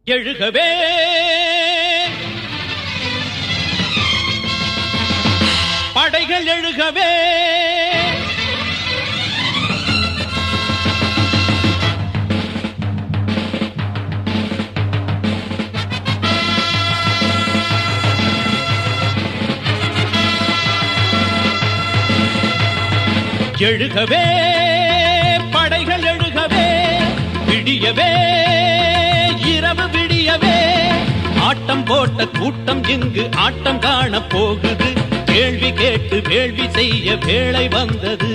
எழுகவே படைகள் எழுகவே எழுகவே படைகள் எழுகவே விடியவே இரவு விடியவே ஆட்டம் போட்ட கூட்டம் இங்கு ஆட்டம் காண போகுது கேள்வி கேட்டு வேள்வி செய்ய வேளை வந்தது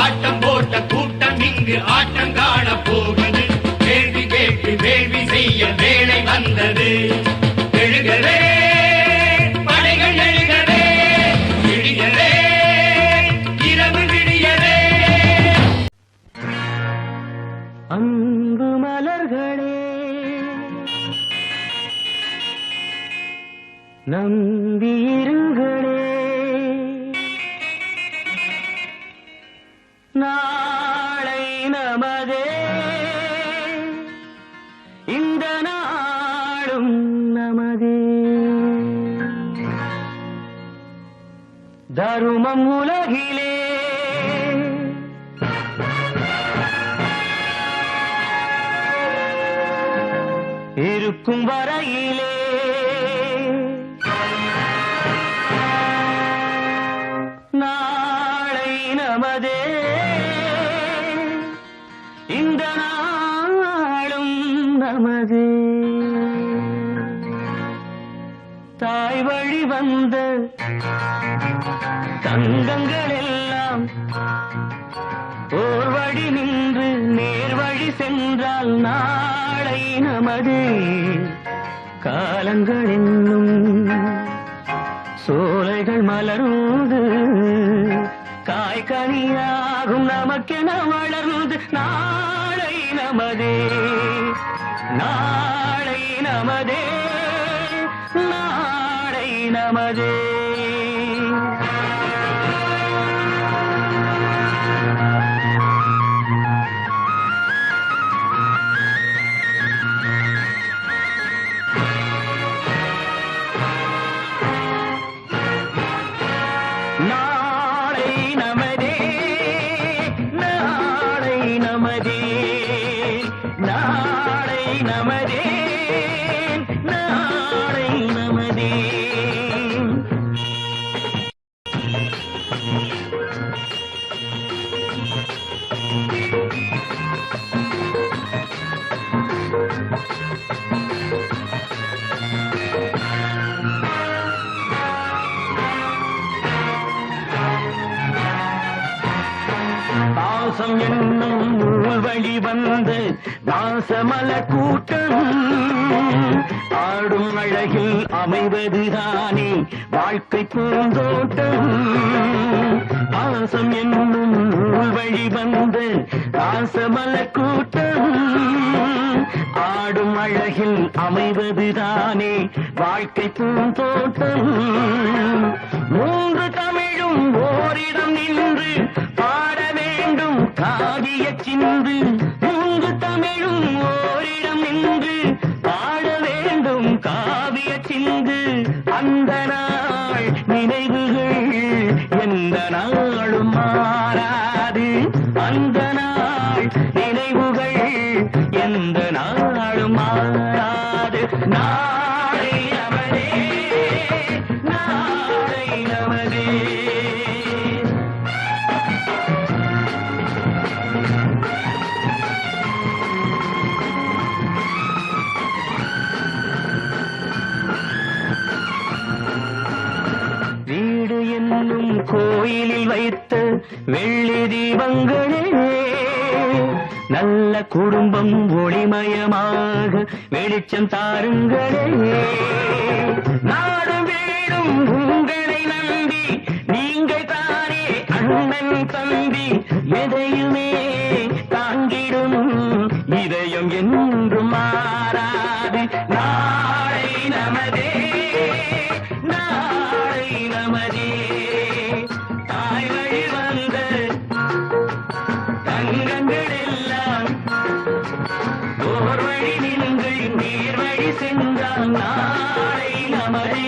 ஆட்டம் போட்ட கூட்டம் இங்கு ஆட்டம் காண போகுது கேள்வி கேட்டு வேள்வி செய்ய வேளை வந்தது எழுகவே படைகள் எழுகவே விடியவே இரவு விடியவே அன்பு மலர்களே நம்பியிருங்களே நாளை நமதே இந்த நாளும் நமதே தருமம் உலகிலே இருக்கும் வரையிலே நாளை நமதே இந்த நாளும் நமதே தாய் வழி வந்த தங்கங்கள் எல்லாம் ஓர் வழி நின்று நேர் வழி சென்றால் நாளை நமதே காலங்கள் என்னும் சோலைகள் மலர்ந்து காய்கனியாகும் நமக்கென வளர்ந்து நாளை நமதே நாளை நமதே நாளை நமதே நாளை நமதே நாளை நமதே நாளை நமதே நாளை நமதே பாசம் என்னும் நூல் வழி வந்து வாசமல கூட்டம் ஆடும் அழகில் அமைவதுதானே வாழ்க்கை பூந்தோட்டம் பாசம் என்னும் நூல் வழி வந்து வாசமல கூட்டம் ஆடும் அழகில் அமைவதுதானே வாழ்க்கை பூந்தோட்டம் மூன்று தமிழும் ஓரிடம் நின்று பாட வேண்டும் காவிய சிந்து மூன்று தமிழும் ஓரிடம் நின்று பாட வேண்டும் காவிய சிந்து அந்த நாள் நினைவுகள் எந்த நாளும் மாறாது அந்த நாள் நினைவுகள் எந்த நாளும் மாறாது நாளை நமதே நாளை நமதே வீடு என்னும் கோயிலில் வைத்த வெள்ளி தீபங்களே நல்ல குடும்பம் ஒளிமயமாக வெளிச்சம் தாருங்களே நாடும் வீடும் உங்களை நம்பி நீங்கள் தானே அண்ணன் தம்பி எதையுமே தாங்கிடும் இதயம் என்றும் மாறாது நாளை நமதே நாளை நமதே தாய் வழி வந்த தங்கங்கள் எல்லாம் ஓர் வழி நின்று நீர் சென்றால் நாளை நமதே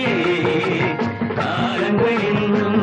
காலங்கள் என்னும்